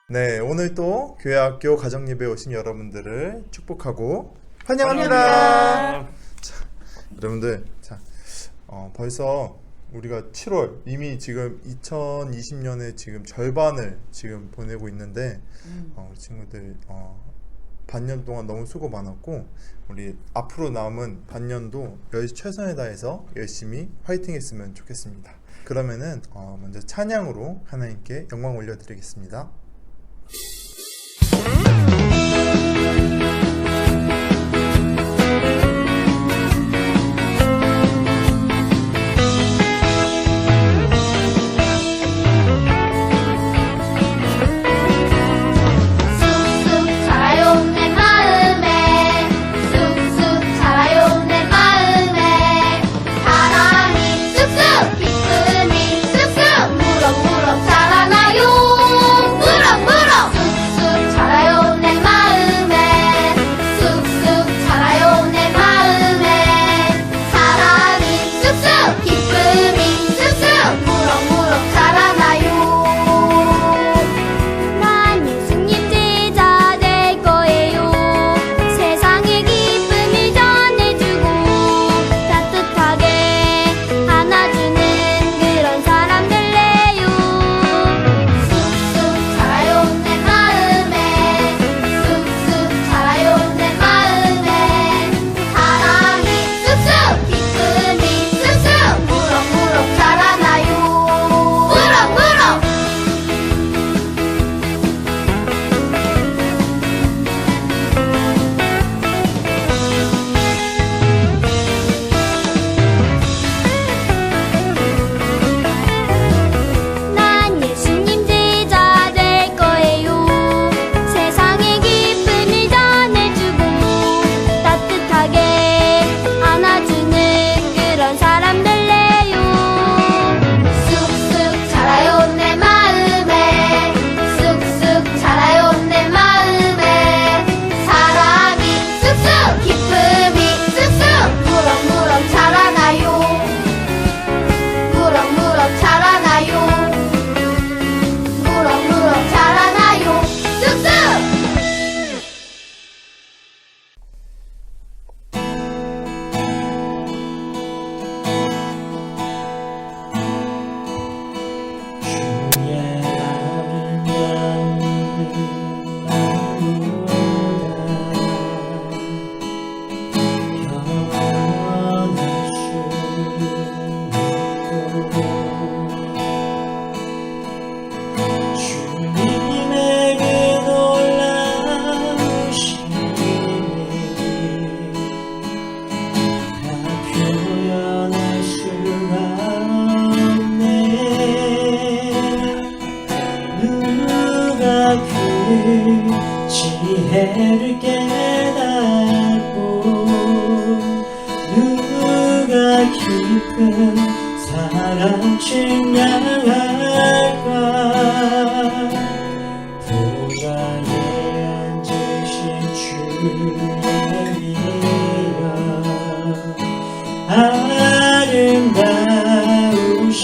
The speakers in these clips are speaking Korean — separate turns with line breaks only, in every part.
네, 오늘 또 교회학교 가정예배에 오신 여러분들을 축복하고 환영합니다. 자, 여러분들, 벌써 우리가 7월 이미 지금 2020년의 지금 절반을 지금 보내고 있는데 우리 친구들 반년 동안 너무 수고 많았고 우리 앞으로 남은 반년도 최선을 다해서 열심히 화이팅 했으면 좋겠습니다. 그러면은 먼저 찬양으로 하나님께 영광 올려드리겠습니다.
지혜를 깨닫고 누가 깊은 사랑 증명할까. 보좌에 앉으신 주의 위여 아름다우신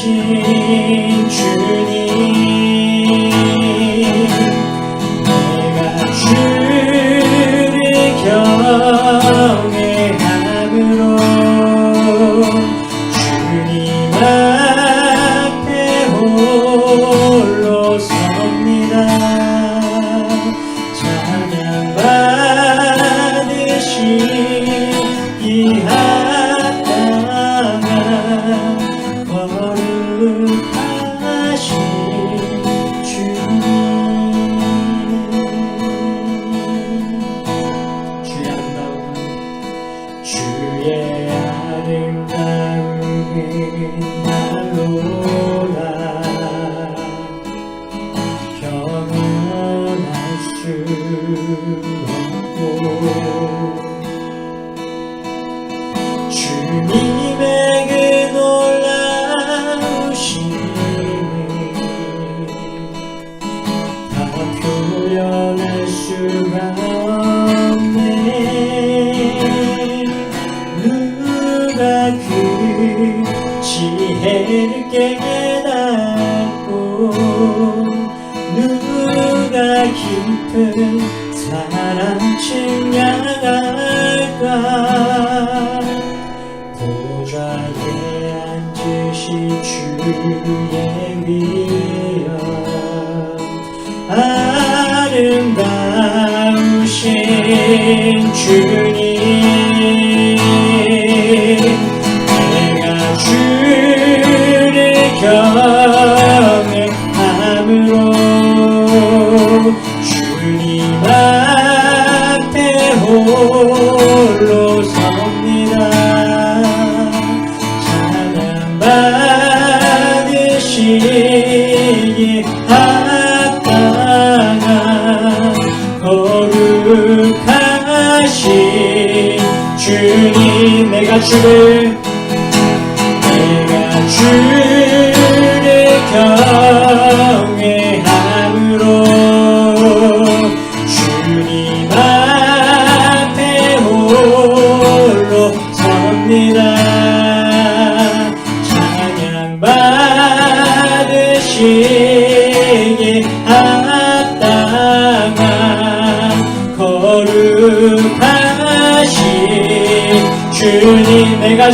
주님, 경외함으로 주님 앞에 홀로 섭니다. 찬양 받으신 이 합당한 거룩하신 주님, 주의 아름다움은 날로라 경험할 수 없고 주님의 그 놀라우심을 다 표현할 수가 없네. 그 지혜를 깨닫고 누가 깊은 사랑 측량할까 보좌에 앉으신 주의 위엄 아름다우신 주님 내가 주를 경외함으로 주님 앞에 홀로 섭니다 찬양 받으시기 합당한 거룩하신 주님 내가 주를 경외함으로 주님 앞에 홀로 섭니다 찬양 받으시기 합당한 거룩하신 주님 내가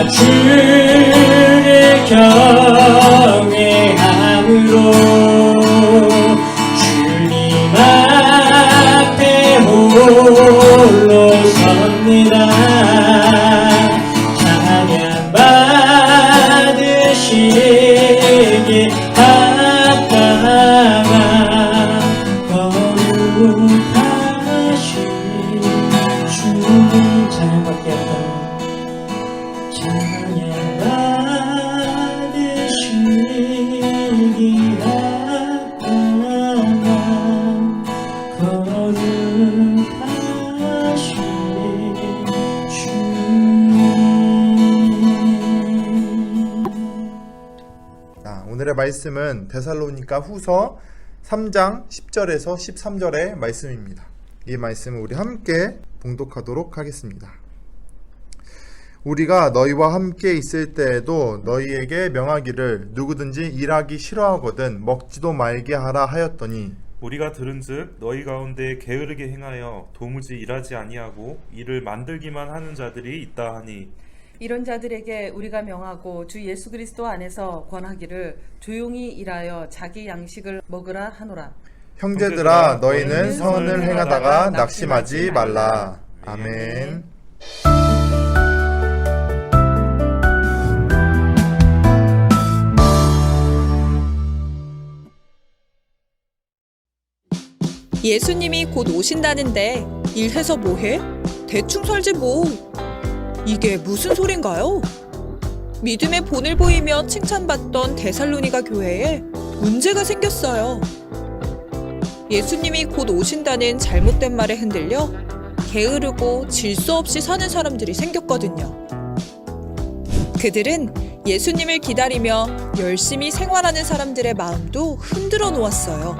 주를 경외함으로 주님 앞에 홀로 섭니다 찬양 받으시기 합당한 거룩하신 주님 찬양 받게 합니다 찬양 받으시기 합당한 거룩하신 주님
오늘의 말씀은 데살로니가 후서 3장 10절에서 13절의 말씀입니다. 이 말씀을 우리 함께 봉독하도록 하겠습니다. 우리가 너희와 함께 있을 때에도 너희에게 명하기를 누구든지 일하기 싫어하거든 먹지도 말게 하라 하였더니
우리가 들은즉 너희 가운데 게으르게 행하여 도무지 일하지 아니하고 일을 만들기만 하는 자들이 있다 하니
이런 자들에게 우리가 명하고 주 예수 그리스도 안에서 권하기를 조용히 일하여 자기 양식을 먹으라 하노라.
형제들아 너희는 선을 행하다가 낙심하지 말라. 아멘.
예수님이 곧 오신다는데 일해서 뭐해? 대충 살지 뭐. 이게 무슨 소린가요? 믿음의 본을 보이며 칭찬받던 데살로니가 교회에 문제가 생겼어요. 예수님이 곧 오신다는 잘못된 말에 흔들려 게으르고 질서 없이 사는 사람들이 생겼거든요. 그들은 예수님을 기다리며 열심히 생활하는 사람들의 마음도 흔들어 놓았어요.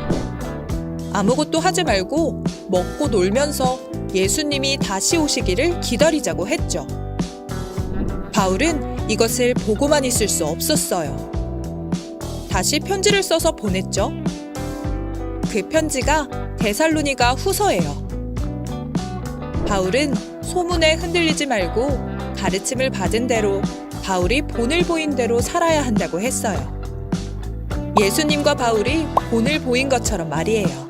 아무것도 하지 말고 먹고 놀면서 예수님이 다시 오시기를 기다리자고 했죠. 바울은 이것을 보고만 있을 수 없었어요. 다시 편지를 써서 보냈죠. 그 편지가 데살로니가 후서예요. 바울은 소문에 흔들리지 말고 가르침을 받은 대로 바울이 본을 보인 대로 살아야 한다고 했어요. 예수님과 바울이 본을 보인 것처럼 말이에요.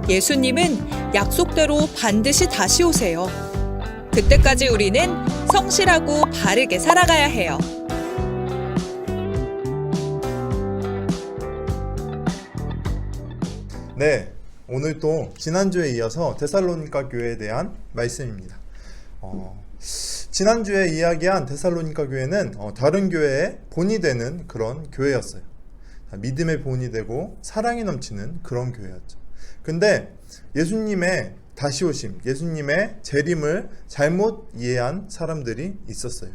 예수님은 약속대로 반드시 다시 오세요. 그때까지 우리는 성실하고 바르게 살아가야 해요.
네, 오늘 또 지난주에 이어서 데살로니가 교회에 대한 말씀입니다. 지난주에 이야기한 데살로니가 교회는 다른 교회의 본이 되는 그런 교회였어요. 믿음의 본이 되고 사랑이 넘치는 그런 교회였죠. 근데 예수님의 다시 오심, 예수님의 재림을 잘못 이해한 사람들이 있었어요.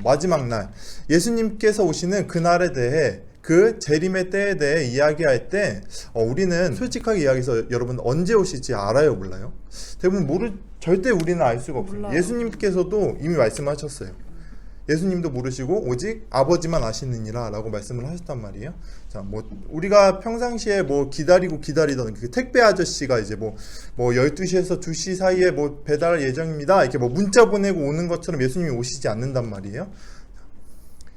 마지막 날, 예수님께서 오시는 그날에 대해 그 재림의 때에 대해 이야기할 때 우리는 솔직하게 이야기해서 여러분 언제 오실지 알아요, 몰라요? 대부분 절대 우리는 알 수가 없어요.
몰라요.
예수님께서도 이미 말씀하셨어요. 예수님도 모르시고 오직 아버지만 아시느니라 라고 말씀을 하셨단 말이에요. 자, 뭐 우리가 평상시에 뭐 기다리던 그 택배 아저씨가 이제 뭐 12시에서 2시 사이에 뭐 배달 예정입니다 이렇게 뭐 문자 보내고 오는 것처럼 예수님이 오시지 않는단 말이에요.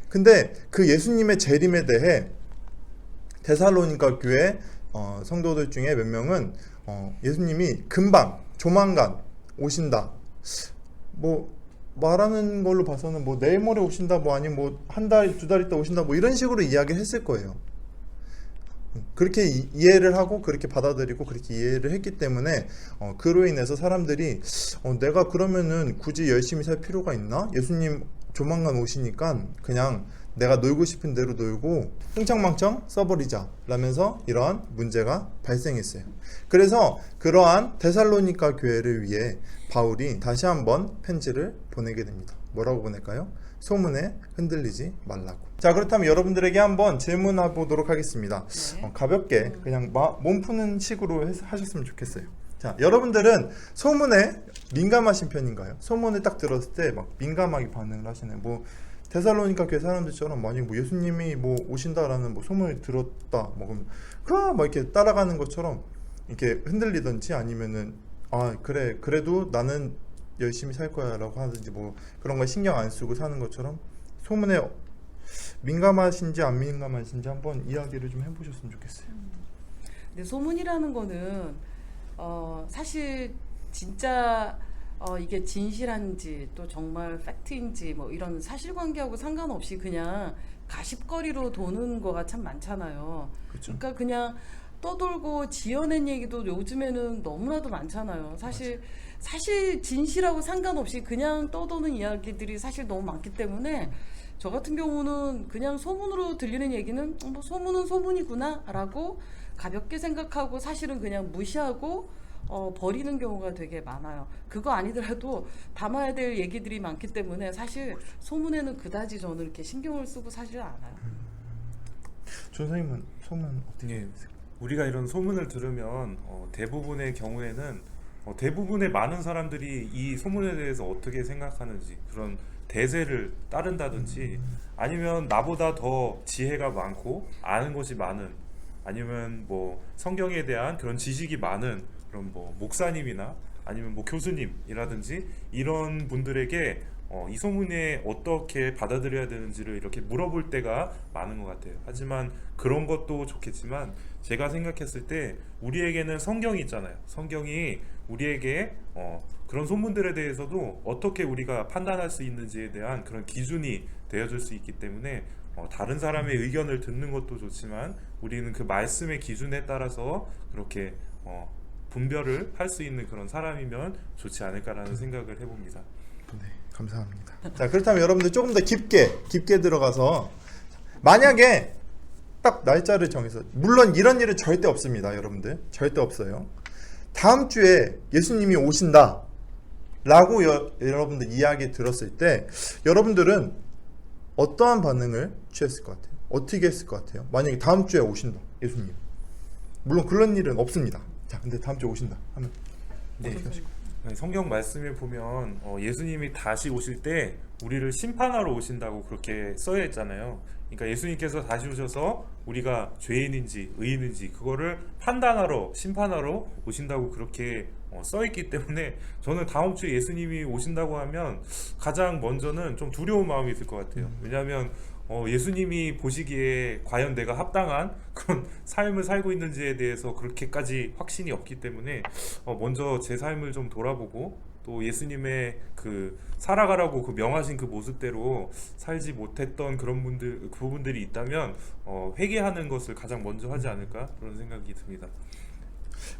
근데 그 예수님의 재림에 대해 데살로니가 교회 성도들 중에 몇 명은 예수님이 금방 조만간 오신다 뭐 말하는 걸로 봐서는 뭐 내일 모레 오신다 뭐 아니면 뭐 한 달, 두 달 있다 오신다 뭐 이런 식으로 이야기를 했을 거예요. 그렇게 이해를 하고 그렇게 받아들이고 그렇게 이해를 했기 때문에 그로 인해서 사람들이 내가 그러면은 굳이 열심히 살 필요가 있나? 예수님 조만간 오시니까 그냥 내가 놀고 싶은 대로 놀고 흥청망청 써버리자 라면서 이러한 문제가 발생했어요. 그래서 그러한 데살로니가 교회를 위해 바울이 다시 한번 편지를 보내게 됩니다. 뭐라고 보낼까요? 소문에 흔들리지 말라고. 자, 그렇다면 여러분들에게 한번 질문해 보도록 하겠습니다.
네.
가볍게 그냥 몸 푸는 식으로 하셨으면 좋겠어요. 자, 여러분들은 소문에 민감하신 편인가요? 소문을 딱 들었을 때 막 민감하게 반응을 하시나요? 뭐 데살로니가 교회 사람들처럼 만약 뭐 예수님이 뭐 오신다라는 뭐 소문을 들었다, 뭐 그럼 막 이렇게 따라가는 것처럼 이렇게 흔들리든지 아니면은 그래 그래도 나는 열심히 살 거야라고 하든지 뭐 그런 거 신경 안 쓰고 사는 것처럼 소문에 민감하신지 안 민감하신지 한번 이야기를 좀 해보셨으면 좋겠어요.
근데 소문이라는 거는 사실 진짜 이게 진실한지 또 정말 팩트인지 뭐 이런 사실관계하고 상관없이 그냥 가십거리로 도는 거가 참 많잖아요.
그렇죠.
그러니까 그냥 떠돌고 지어낸 얘기도 요즘에는 너무나도 많잖아요. 사실 진실하고 상관없이 그냥 떠도는 이야기들이 사실 너무 많기 때문에 저 같은 경우는 그냥 소문으로 들리는 얘기는 뭐 소문은 소문이구나 라고 가볍게 생각하고 사실은 그냥 무시하고 버리는 경우가 되게 많아요. 그거 아니더라도 담아야 될 얘기들이 많기 때문에 사실 소문에는 그다지 저는 이렇게 신경을 쓰고 사실 않아요.
전사님은 소문 어떻게
예, 우리가 이런 소문을 들으면 대부분의 경우에는 대부분의 많은 사람들이 이 소문에 대해서 어떻게 생각하는지 그런 대세를 따른다든지 아니면 나보다 더 지혜가 많고 아는 것이 많은 아니면 뭐 성경에 대한 그런 지식이 많은 그런 뭐 목사님이나 아니면 뭐 교수님이라든지 이런 분들에게 이 소문에 어떻게 받아들여야 되는지를 이렇게 물어볼 때가 많은 것 같아요. 하지만 그런 것도 좋겠지만 제가 생각했을 때 우리에게는 성경이 있잖아요. 성경이 우리에게 그런 소문들에 대해서도 어떻게 우리가 판단할 수 있는지에 대한 그런 기준이 되어줄 수 있기 때문에 다른 사람의 의견을 듣는 것도 좋지만 우리는 그 말씀의 기준에 따라서 그렇게 분별을 할 수 있는 그런 사람이면 좋지 않을까라는 생각을 해봅니다.
네, 감사합니다. 자, 그렇다면 여러분들 조금 더 깊게 들어가서 만약에 딱 날짜를 정해서 물론 이런 일은 절대 없습니다. 여러분들 절대 없어요. 다음 주에 예수님이 오신다 라고 여러분들 이야기 들었을 때 여러분들은 어떠한 반응을 취했을 것 같아요? 어떻게 했을 것 같아요? 만약에 다음 주에 오신다 예수님, 물론 그런 일은 없습니다. 자, 근데 다음 주에 오신다 하면
네. 성경 말씀에 보면 예수님이 다시 오실 때 우리를 심판하러 오신다고 그렇게 써여 있잖아요. 그러니까 예수님께서 다시 오셔서 우리가 죄인인지 의인인지 그거를 판단하러 심판하러 오신다고 그렇게 써 있기 때문에 저는 다음 주에 예수님이 오신다고 하면 가장 먼저는 좀 두려운 마음이 있을 것 같아요. 왜냐하면 예수님이 보시기에 과연 내가 합당한 그런 삶을 살고 있는지에 대해서 그렇게까지 확신이 없기 때문에 먼저 제 삶을 좀 돌아보고 또 예수님의 그 살아가라고 그 명하신 그 모습대로 살지 못했던 그런 부분들이 있다면 회개하는 것을 가장 먼저 하지 않을까 그런 생각이 듭니다.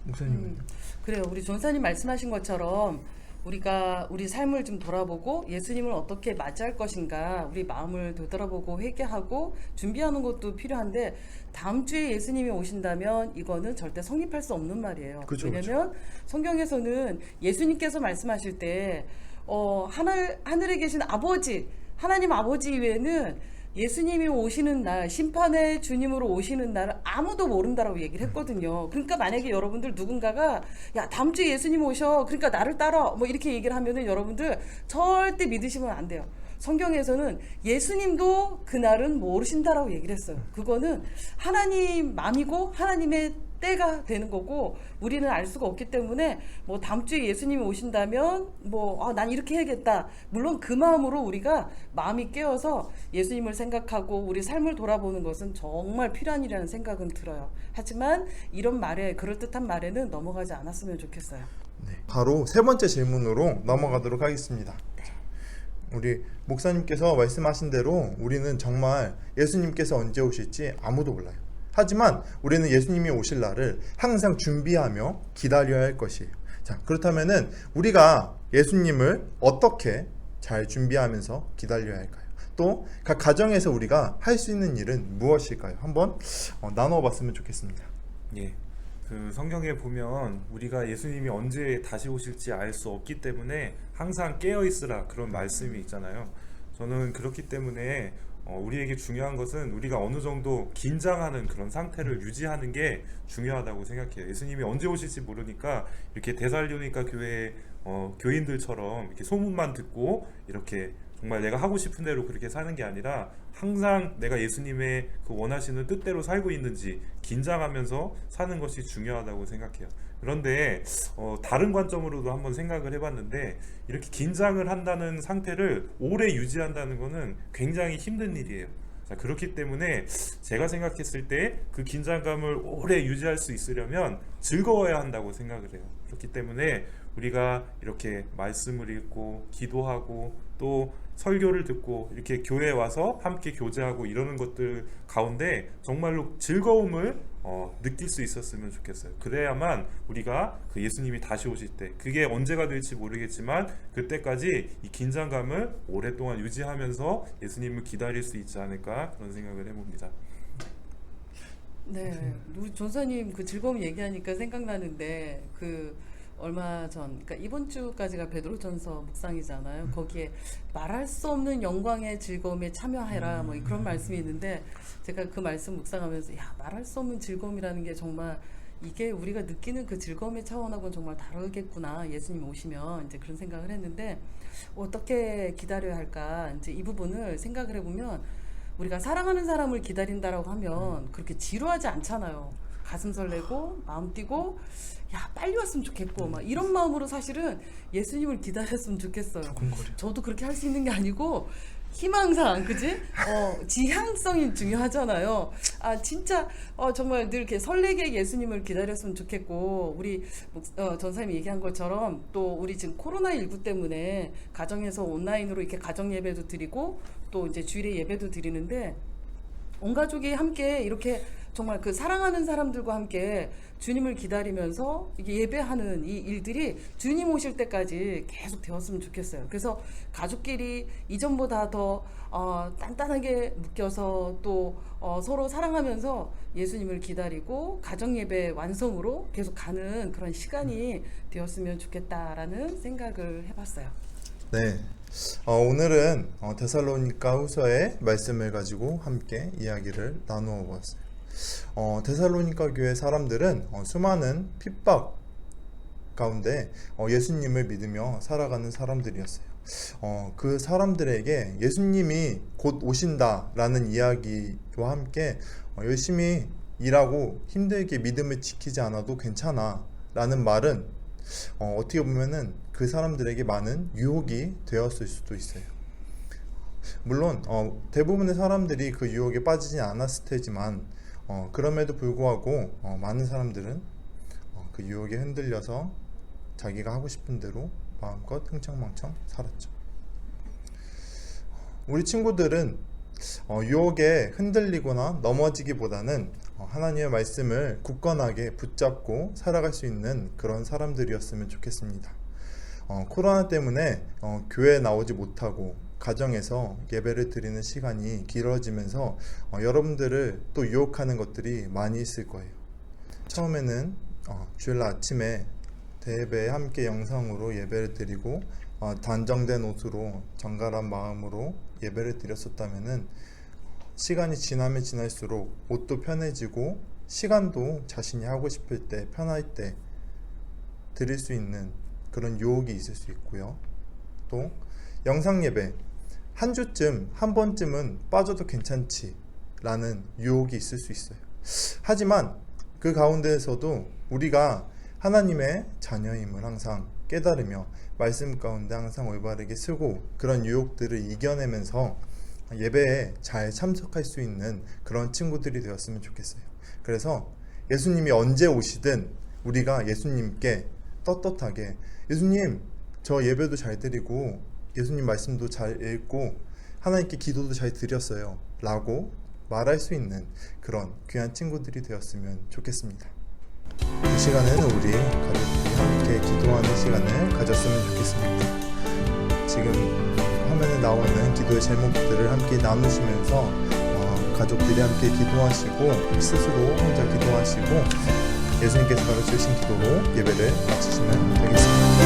목사님은
그래요. 우리 전사님 말씀하신 것처럼 우리가 우리 삶을 좀 돌아보고 예수님을 어떻게 맞이할 것인가 우리 마음을 되돌아보고 회개하고 준비하는 것도 필요한데 다음 주에 예수님이 오신다면 이거는 절대 성립할 수 없는 말이에요.
그쵸,
왜냐하면 성경에서는 예수님께서 말씀하실 때 하늘에 계신 아버지 하나님 아버지 이외에는 예수님이 오시는 날, 심판의 주님으로 오시는 날을 아무도 모른다라고 얘기를 했거든요. 그러니까 만약에 여러분들 누군가가 야 다음 주에 예수님 오셔 그러니까 나를 따라 뭐 이렇게 얘기를 하면은 여러분들 절대 믿으시면 안 돼요. 성경에서는 예수님도 그날은 모르신다라고 얘기를 했어요. 그거는 하나님 맘이고 하나님의 때가 되는 거고 우리는 알 수가 없기 때문에 뭐 다음 주에 예수님이 오신다면 난 이렇게 해야겠다. 물론 그 마음으로 우리가 마음이 깨어서 예수님을 생각하고 우리 삶을 돌아보는 것은 정말 필요한 일이라는 생각은 들어요. 하지만 이런 말에 그럴듯한 말에는 넘어가지 않았으면 좋겠어요.
네, 바로 세 번째 질문으로 넘어가도록 하겠습니다. 우리 목사님께서 말씀하신 대로 우리는 정말 예수님께서 언제 오실지 아무도 몰라요. 하지만 우리는 예수님이 오실 날을 항상 준비하며 기다려야 할 것이에요. 자, 그렇다면은 우리가 예수님을 어떻게 잘 준비하면서 기다려야 할까요? 또 각 가정에서 우리가 할 수 있는 일은 무엇일까요? 한번 나누어 봤으면 좋겠습니다.
예. 그 성경에 보면 우리가 예수님이 언제 다시 오실지 알 수 없기 때문에 항상 깨어 있으라 그런 말씀이 있잖아요. 저는 그렇기 때문에 우리에게 중요한 것은 우리가 어느 정도 긴장하는 그런 상태를 유지하는 게 중요하다고 생각해요. 예수님이 언제 오실지 모르니까 이렇게 데살로니가 교회 교인들처럼 이렇게 소문만 듣고 이렇게 정말 내가 하고 싶은 대로 그렇게 사는 게 아니라 항상 내가 예수님의 그 원하시는 뜻대로 살고 있는지 긴장하면서 사는 것이 중요하다고 생각해요. 그런데 다른 관점으로도 한번 생각을 해봤는데 이렇게 긴장을 한다는 상태를 오래 유지한다는 것은 굉장히 힘든 일이에요. 자, 그렇기 때문에 제가 생각했을 때 그 긴장감을 오래 유지할 수 있으려면 즐거워야 한다고 생각을 해요. 그렇기 때문에 우리가 이렇게 말씀을 읽고 기도하고 또 설교를 듣고 이렇게 교회에 와서 함께 교제하고 이러는 것들 가운데 정말로 즐거움을 느낄 수 있었으면 좋겠어요. 그래야만 우리가 그 예수님이 다시 오실 때, 그게 언제가 될지 모르겠지만 그때까지 이 긴장감을 오랫동안 유지하면서 예수님을 기다릴 수 있지 않을까 그런 생각을 해봅니다.
네, 우리 전사님 그 즐거움 얘기하니까 생각나는데 얼마 전, 그러니까 이번 주까지가 베드로전서 묵상이잖아요. 거기에 말할 수 없는 영광의 즐거움에 참여해라 뭐 그런 말씀이 있는데 제가 그 말씀 묵상하면서 말할 수 없는 즐거움이라는 게 정말 이게 우리가 느끼는 그 즐거움의 차원하고는 정말 다르겠구나. 예수님 오시면 이제 그런 생각을 했는데 어떻게 기다려야 할까? 이제 이 부분을 생각을 해보면 우리가 사랑하는 사람을 기다린다라고 하면 그렇게 지루하지 않잖아요. 가슴 설레고 마음 뛰고 빨리 왔으면 좋겠고 막 이런 마음으로 사실은 예수님을 기다렸으면 좋겠어요. 저도 그렇게 할 수 있는 게 아니고 희망상 그지? 지향성이 중요하잖아요. 진짜 정말 늘 이렇게 설레게 예수님을 기다렸으면 좋겠고 우리 전사님이 얘기한 것처럼 또 우리 지금 코로나19 때문에 가정에서 온라인으로 이렇게 가정 예배도 드리고 또 이제 주일에 예배도 드리는데 온 가족이 함께 이렇게 정말 그 사랑하는 사람들과 함께 주님을 기다리면서 이게 예배하는 이 일들이 주님 오실 때까지 계속 되었으면 좋겠어요. 그래서 가족끼리 이전보다 더 단단하게 묶여서 또 서로 사랑하면서 예수님을 기다리고 가정 예배 완성으로 계속 가는 그런 시간이 되었으면 좋겠다라는 생각을 해봤어요.
네, 오늘은 데살로니가 후서의 말씀을 가지고 함께 이야기를 나누어 보았어요. 데살로니가 교회 사람들은 수많은 핍박 가운데 예수님을 믿으며 살아가는 사람들이었어요. 그 사람들에게 예수님이 곧 오신다라는 이야기와 함께 열심히 일하고 힘들게 믿음을 지키지 않아도 괜찮아 라는 말은 어떻게 보면은 그 사람들에게 많은 유혹이 되었을 수도 있어요. 물론 대부분의 사람들이 그 유혹에 빠지지 않았을 테지만 그럼에도 불구하고 많은 사람들은 그 유혹에 흔들려서 자기가 하고 싶은 대로 마음껏 흥청망청 살았죠. 우리 친구들은 유혹에 흔들리거나 넘어지기보다는 하나님의 말씀을 굳건하게 붙잡고 살아갈 수 있는 그런 사람들이었으면 좋겠습니다. 코로나 때문에 교회에 나오지 못하고 가정에서 예배를 드리는 시간이 길어지면서 여러분들을 또 유혹하는 것들이 많이 있을 거예요. 처음에는 주일날 아침에 대예배에 함께 영상으로 예배를 드리고 단정된 옷으로 정갈한 마음으로 예배를 드렸었다면은 시간이 지나면 지날수록 옷도 편해지고 시간도 자신이 하고 싶을 때 편할 때 드릴 수 있는 그런 유혹이 있을 수 있고요. 또 영상 예배, 한 주쯤 한 번쯤은 빠져도 괜찮지 라는 유혹이 있을 수 있어요. 하지만 그 가운데에서도 우리가 하나님의 자녀임을 항상 깨달으며 말씀 가운데 항상 올바르게 쓰고 그런 유혹들을 이겨내면서 예배에 잘 참석할 수 있는 그런 친구들이 되었으면 좋겠어요. 그래서 예수님이 언제 오시든 우리가 예수님께 떳떳하게 예수님 저 예배도 잘 드리고 예수님 말씀도 잘 읽고 하나님께 기도도 잘 드렸어요 라고 말할 수 있는 그런 귀한 친구들이 되었으면 좋겠습니다. 이 시간에는 우리 가족들이 함께 기도하는 시간을 가졌으면 좋겠습니다. 지금 화면에 나오는 기도의 제목들을 함께 나누시면서 가족들이 함께 기도하시고 스스로 혼자 기도하시고 예수님께서 가르치신 기도로 예배를 마치시면 되겠습니다.